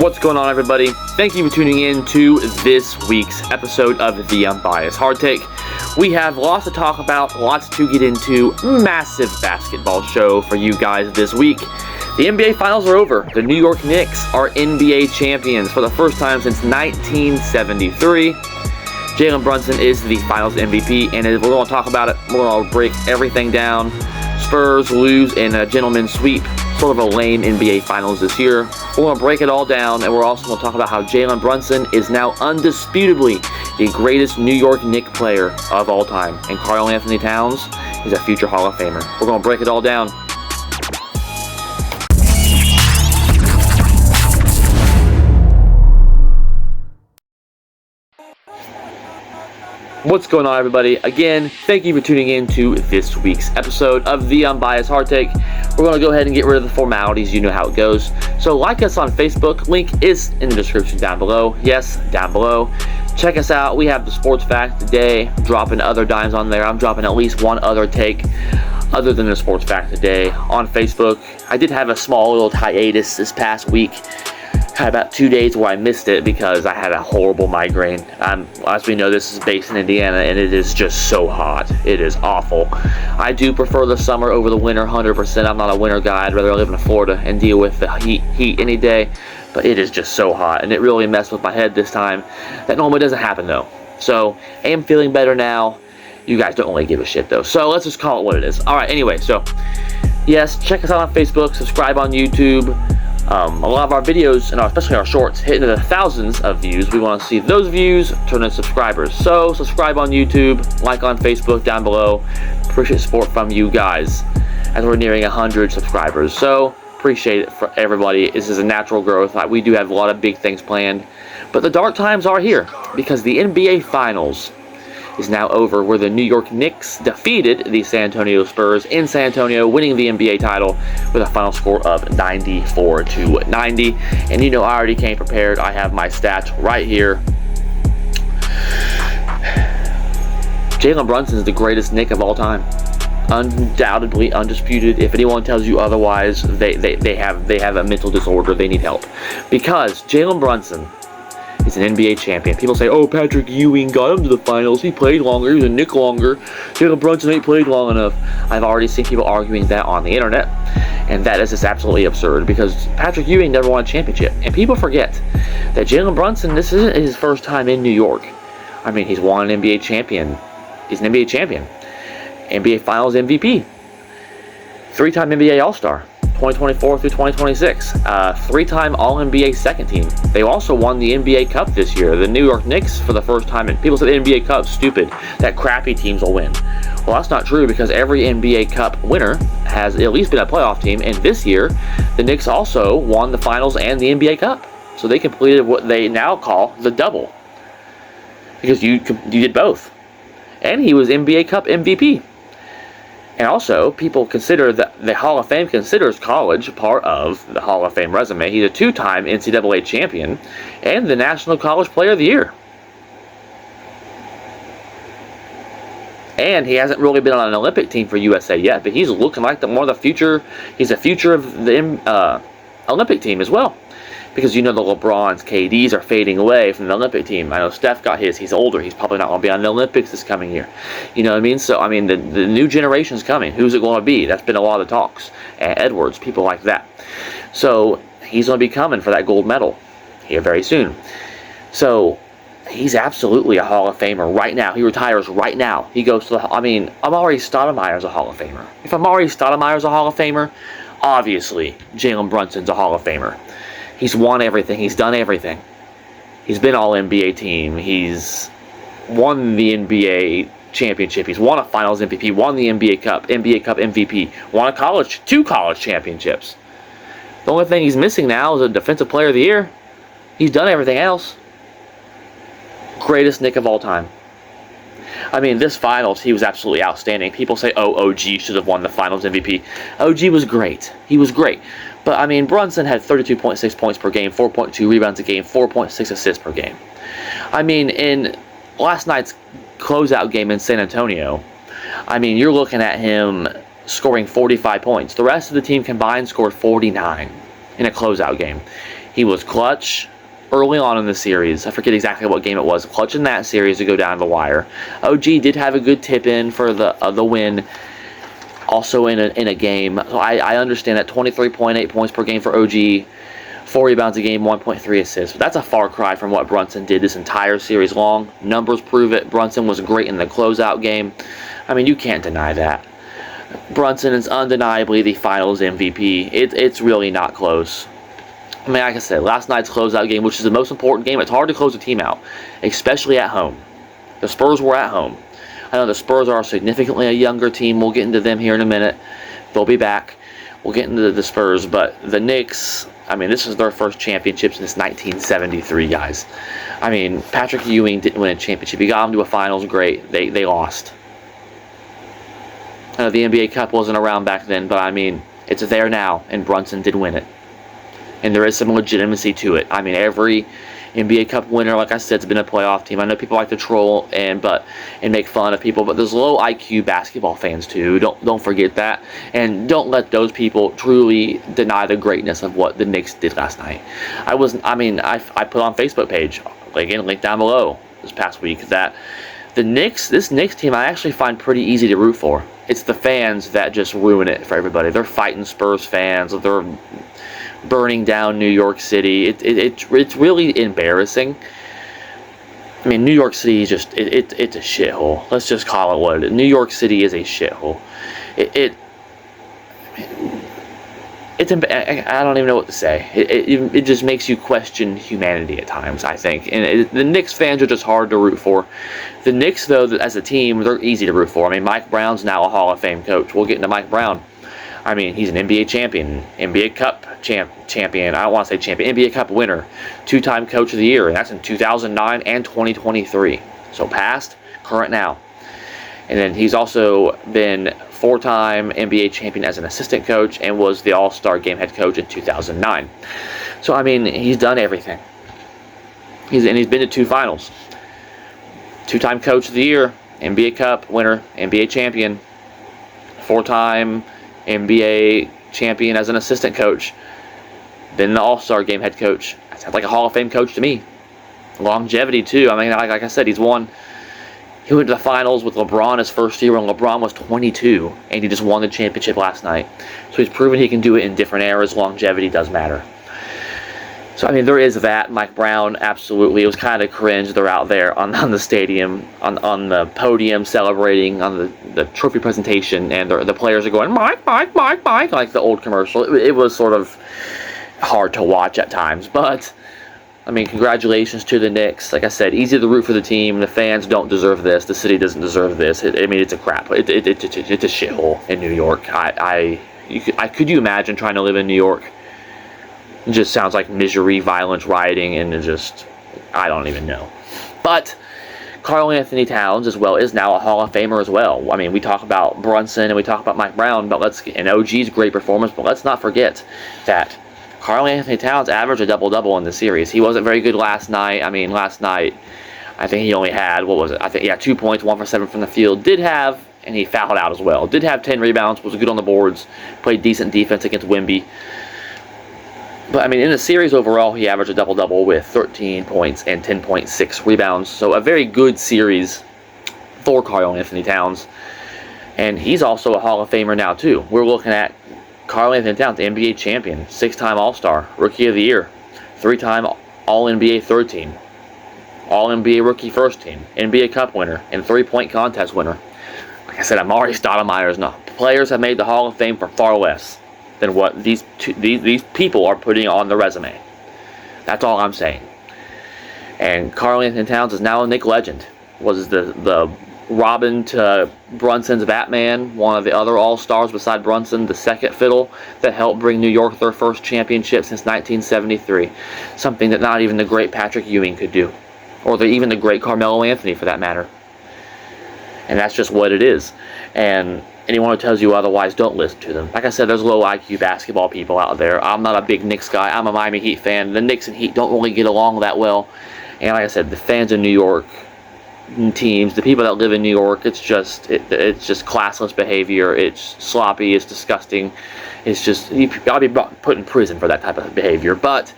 What's going on, everybody? Thank you for tuning in to this week's episode of The Unbiased Hard Take. We have lots to talk about, lots to get into, massive basketball show for you guys this week. The NBA Finals are over. The New York Knicks are NBA champions for the first time since 1973. Jalen Brunson is the Finals MVP, and we're going to talk about it. We're going to break everything down. Spurs lose in a gentleman's sweep. Sort of a lame NBA Finals this year. We're going to break it all down, and we're also going to talk about how Jalen Brunson is now undisputably the greatest New York Knicks player of all time, and Karl Anthony Towns is a future Hall of Famer. We're going to break it all down. What's going on, everybody? Again, thank you for tuning in to this week's episode of The Unbiased Hard Take. We're going to go ahead and get rid of the formalities. You know how it goes. So like us on Facebook. Link is in the description down below. Yes, down below. Check us out. We have the Sports Fact today. Dropping other dimes on there. I'm dropping at least one other take other than the Sports Fact today on Facebook. I did have a small little hiatus this past week. Had about 2 days where I missed it because I had a horrible migraine. As we know, this is based in Indiana, and it is just so hot. It is awful. I do prefer the summer over the winter, 100%. I'm not a winter guy. I'd rather live in Florida and deal with the heat any day. But it is just so hot, and it really messed with my head this time. That normally doesn't happen, though. So, I am feeling better now. You guys don't really give a shit, though. So, let's just call it what it is. All right, anyway, so, yes, check us out on Facebook. Subscribe on YouTube. A lot of our videos, and especially our shorts, hit into the thousands of views. We want to see those views turn into subscribers. So, subscribe on YouTube, like on Facebook down below. Appreciate support from you guys as we're nearing 100 subscribers. So, appreciate it for everybody. This is a natural growth. We do have a lot of big things planned. But the dark times are here because the NBA Finals is now over, where the New York Knicks defeated the San Antonio Spurs in San Antonio, winning the NBA title with a final score of 94-90. And you know, I already came prepared. I have my stats right here. Jalen Brunson is the greatest Knick of all time. Undoubtedly, undisputed. If anyone tells you otherwise, they have a mental disorder. They need help. Because Jalen Brunson, he's an NBA champion. People say, oh, Patrick Ewing got him to the finals. He played longer. He was a Knick longer. Jalen Brunson ain't played long enough. I've already seen people arguing that on the internet. And that is just absolutely absurd because Patrick Ewing never won a championship. And people forget that Jalen Brunson, this isn't his first time in New York. I mean, he's won an NBA champion. He's an NBA champion. NBA Finals MVP. Three-time NBA All-Star. 2024 through 2026. Three-time All-NBA second team. They also won the NBA Cup this year. The New York Knicks for the first time. And people say the NBA Cup's stupid, that crappy teams will win. Well, that's not true because every NBA Cup winner has at least been a playoff team. And this year, the Knicks also won the Finals and the NBA Cup. So they completed what they now call the double. Because you did both. And he was NBA Cup MVP. And also, people consider that the Hall of Fame considers college part of the Hall of Fame resume. He's a two-time NCAA champion and the National College Player of the Year. And he hasn't really been on an Olympic team for USA yet, but he's looking like more of the future. He's the future of the Olympic team as well. Because you know the LeBrons, KDs are fading away from the Olympic team. I know Steph got his. He's older. He's probably not going to be on the Olympics this coming year. You know what I mean? So, I mean, the new generation's coming. Who's it going to be? That's been a lot of talks. Edwards, people like that. So, he's going to be coming for that gold medal here very soon. So, he's absolutely a Hall of Famer right now. He retires right now. He goes to the... I mean, Amari Stoudemire's a Hall of Famer. If Amari Stoudemire's a Hall of Famer, obviously, Jalen Brunson's a Hall of Famer. He's won everything. He's done everything. He's been all-NBA team. He's won the NBA championship. He's won a Finals MVP, won the NBA Cup MVP, won two college championships. The only thing he's missing now is a Defensive Player of the Year. He's done everything else. Greatest Knick of all time. I mean, this Finals, he was absolutely outstanding. People say, oh, OG should have won the Finals MVP. OG was great. He was great. But, I mean, Brunson had 32.6 points per game, 4.2 rebounds a game, 4.6 assists per game. I mean, in last night's closeout game in San Antonio, I mean, you're looking at him scoring 45 points. The rest of the team combined scored 49. in a closeout game. He was clutch early on in the series. I forget exactly what game it was. Clutch in that series to go down to the wire. OG did have a good tip in for the win. Also in a game. So I understand that 23.8 points per game for OG. 4 rebounds a game, 1.3 assists. That's a far cry from what Brunson did this entire series long. Numbers prove it. Brunson was great in the closeout game. I mean, you can't deny that. Brunson is undeniably the finals MVP. It's really not close. I mean, like I said, last night's closeout game, which is the most important game, it's hard to close a team out, especially at home. The Spurs were at home. I know the Spurs are significantly a younger team. We'll get into them here in a minute. They'll be back. We'll get into the Spurs, but the Knicks, I mean, this is their first championship since 1973, guys. I mean, Patrick Ewing didn't win a championship. He got them to a finals, great. They lost. I know the NBA Cup wasn't around back then, but I mean, it's there now, and Brunson did win it. And there is some legitimacy to it. I mean, every NBA Cup winner, like I said, has been a playoff team. I know people like to troll and make fun of people, but there's low IQ basketball fans too. Don't forget that, and don't let those people truly deny the greatness of what the Knicks did last night. I put on Facebook page, again, link down below this past week, that this Knicks team I actually find pretty easy to root for. It's the fans that just ruin it for everybody. They're fighting Spurs fans. They're burning down New York City. It's really embarrassing. I mean, New York City is just it's a shithole. Let's just call it what it is. New York City is a shithole. I don't even know what to say. It just makes you question humanity at times, I think. And the Knicks fans are just hard to root for. The Knicks, though, as a team, they're easy to root for. I mean, Mike Brown's now a Hall of Fame coach. We'll get into Mike Brown. I mean, he's an NBA champion, NBA Cup champion. I don't want to say champion, NBA Cup winner, 2-time Coach of the Year, and that's in 2009 and 2023. So past, current, now. And then he's also been 4-time NBA champion as an assistant coach and was the All-Star Game head coach in 2009. So, I mean, he's done everything. He's been to 2 finals. 2-time Coach of the Year, NBA Cup winner, NBA champion, 4-time NBA champion as an assistant coach, been the All-Star Game head coach. That sounds like a Hall of Fame coach to me. Longevity, too. I mean, like I said, he went to the finals with LeBron his first year when LeBron was 22, and he just won the championship last night. So he's proven he can do it in different eras. Longevity does matter. So, I mean, there is that. Mike Brown, absolutely. It was kind of cringe. They're out there on the stadium, on the podium, celebrating on the trophy presentation, and the players are going, Mike, Mike, Mike, Mike, like the old commercial. It was sort of hard to watch at times, but I mean, congratulations to the Knicks. Like I said, easy to root for the team. The fans don't deserve this. The city doesn't deserve this. I mean, it's a crap. It's a shithole in New York. Could you imagine trying to live in New York? It just sounds like misery, violence, rioting, and I don't even know. But Karl Anthony Towns as well is now a Hall of Famer as well. I mean, we talk about Brunson and we talk about Mike Brown, and OG's great performance, but let's not forget that Karl Anthony Towns averaged a double-double in the series. He wasn't very good last night. I mean, last night, I think he only had, 2 points, 1 for 7 from the field. And he fouled out as well. Did have 10 rebounds, was good on the boards, played decent defense against Wemby. But, I mean, in the series overall, he averaged a double-double with 13 points and 10.6 rebounds. So a very good series for Karl Anthony Towns. And he's also a Hall of Famer now, too. We're looking at Karl Anthony Towns, NBA champion, 6-time All-Star, Rookie of the Year, 3-time All-NBA third team, All-NBA Rookie first team, NBA Cup winner, and 3-point contest winner. Like I said, Amari Stoudemire is not. Players have made the Hall of Fame for far less than what these people are putting on the resume. That's all I'm saying. And Karl Anthony Towns is now a Knick legend. Was the Robin to Brunson's Batman, one of the other All-Stars beside Brunson, the second fiddle that helped bring New York their first championship since 1973. Something that not even the great Patrick Ewing could do. Or even the great Carmelo Anthony, for that matter. And that's just what it is. And anyone who tells you otherwise, don't listen to them. Like I said, there's low IQ basketball people out there. I'm not a big Knicks guy. I'm a Miami Heat fan. The Knicks and Heat don't really get along that well. And like I said, the fans in New York, teams, the people that live in New York, it's just classless behavior. It's sloppy. It's disgusting. It's just, you ought to be put in prison for that type of behavior. But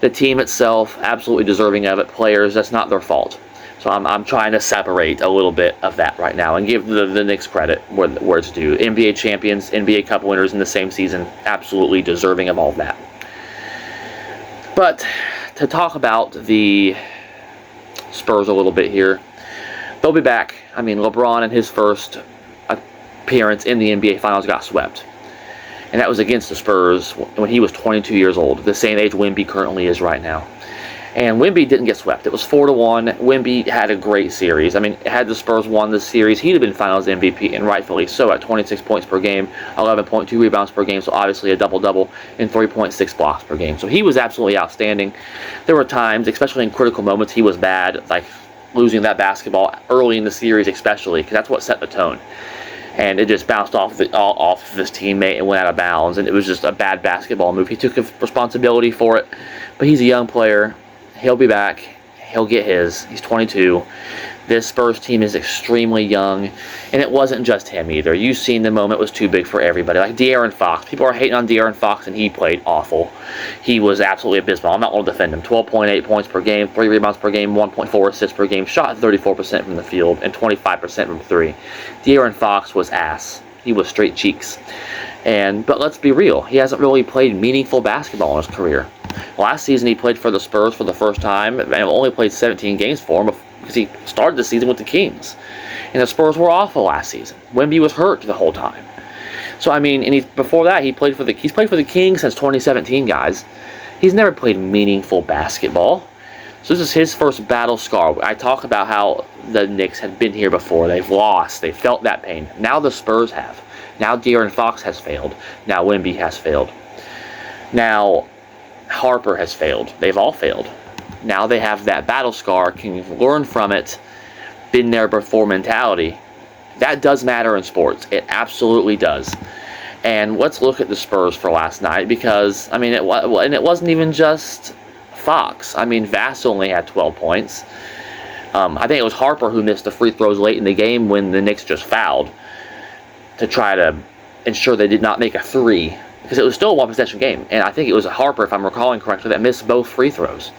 the team itself, absolutely deserving of it. Players, that's not their fault. So I'm trying to separate a little bit of that right now and give the Knicks credit where it's due. NBA champions, NBA Cup winners in the same season, absolutely deserving of all of that. But to talk about the Spurs a little bit here, they'll be back. I mean, LeBron in his first appearance in the NBA Finals got swept. And that was against the Spurs when he was 22 years old, the same age Wemby currently is right now. And Wemby didn't get swept. It was 4-1. Wemby had a great series. I mean, had the Spurs won this series, he'd have been Finals MVP, and rightfully so, at 26 points per game, 11.2 rebounds per game, so obviously a double-double, and 3.6 blocks per game. So he was absolutely outstanding. There were times, especially in critical moments, he was bad, like losing that basketball early in the series especially, because that's what set the tone. And it just bounced off of his teammate and went out of bounds, and it was just a bad basketball move. He took responsibility for it, but he's a young player. He'll be back. He'll get his. He's 22. This Spurs team is extremely young, and it wasn't just him either. You've seen the moment was too big for everybody. Like De'Aaron Fox. People are hating on De'Aaron Fox, and he played awful. He was absolutely abysmal. I'm not going to defend him. 12.8 points per game, 3 rebounds per game, 1.4 assists per game, shot 34% from the field, and 25% from 3. De'Aaron Fox was ass. He was straight cheeks. But let's be real. He hasn't really played meaningful basketball in his career. Last season, he played for the Spurs for the first time, and only played 17 games for them because he started the season with the Kings. And the Spurs were awful last season. Wemby was hurt the whole time. So, I mean, and before that, he's played for the Kings since 2017, guys. He's never played meaningful basketball. So this is his first battle scar. I talk about how the Knicks had been here before. They've lost. They felt that pain. Now the Spurs have. Now De'Aaron Fox has failed. Now Wemby has failed. Now Harper has failed. They've all failed. Now they have that battle scar. Can you learn from it? Been there before mentality. That does matter in sports. It absolutely does. And let's look at the Spurs for last night, because, I mean, it wasn't even just Fox. I mean, Vass only had 12 points. I think it was Harper who missed the free throws late in the game when the Knicks just fouled to try to ensure they did not make a three, because it was still a one-possession game. And I think it was Harper, if I'm recalling correctly, that missed both free throws.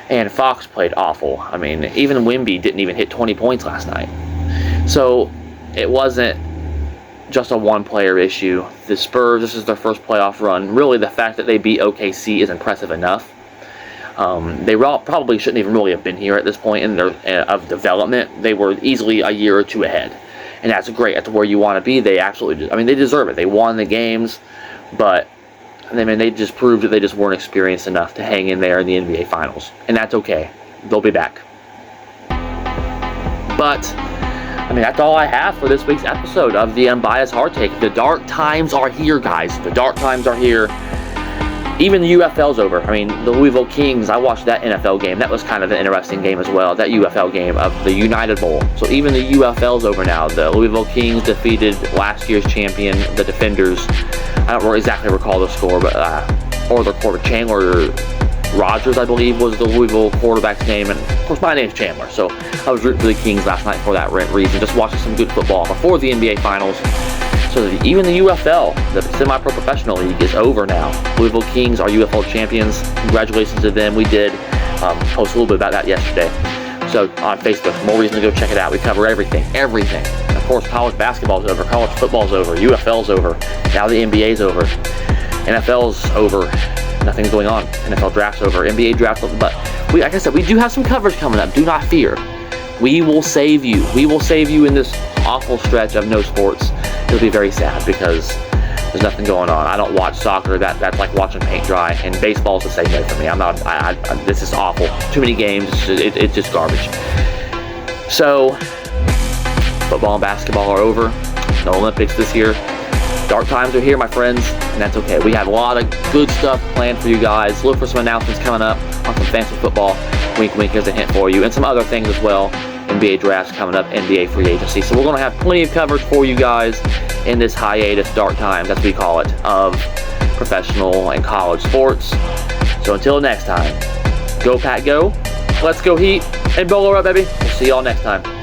And Fox played awful. I mean, even Wemby didn't even hit 20 points last night. So it wasn't just a one-player issue. The Spurs, this is their first playoff run. Really, the fact that they beat OKC is impressive enough. They probably shouldn't even really have been here at this point in their of development. They were easily a year or two ahead. And that's great. That's where you want to be. They absolutely, I mean, they deserve it. They won the games, but I mean, they just proved that they just weren't experienced enough to hang in there in the NBA Finals. And that's okay. They'll be back. But, I mean, that's all I have for this week's episode of the Unbiased Hard Take. The dark times are here, guys. The dark times are here. Even the UFL's over. I mean, the Louisville Kings, I watched that NFL game. That was kind of an interesting game as well, that UFL game of the United Bowl. So even the UFL's over now. The Louisville Kings defeated last year's champion, the Defenders. I don't exactly recall the score, but or the quarterback, Chandler Rogers, I believe, was the Louisville quarterback's name. And, of course, my name's Chandler, so I was rooting for the Kings last night for that reason, just watching some good football before the NBA Finals. So even the UFL, the Semi-Pro Professional League, is over now. Louisville Kings are UFL champions. Congratulations to them. We did post a little bit about that yesterday. So on Facebook, more reason to go check it out. We cover everything. And of course, college basketball's over. College football's over. UFL's over. Now the NBA's over. NFL's over. Nothing's going on. NFL draft's over. NBA draft's over. But like I said, we do have some coverage coming up. Do not fear. We will save you. We will save you in this awful stretch of no sports. It'll be very sad because there's nothing going on. I don't watch soccer. That's like watching paint dry. And baseball's the same way for me. This is awful. Too many games. It's just garbage. So, football and basketball are over. No Olympics this year. Dark times are here, my friends, and that's okay. We have a lot of good stuff planned for you guys. Look for some announcements coming up on some fantasy football. Wink, wink, here's a hint for you. And some other things as well. NBA drafts coming up, NBA free agency. So we're going to have plenty of coverage for you guys in this hiatus, dark times, as we call it, of professional and college sports. So until next time, go Pack, go. Let's go Heat. And bowler up, baby. We'll see y'all next time.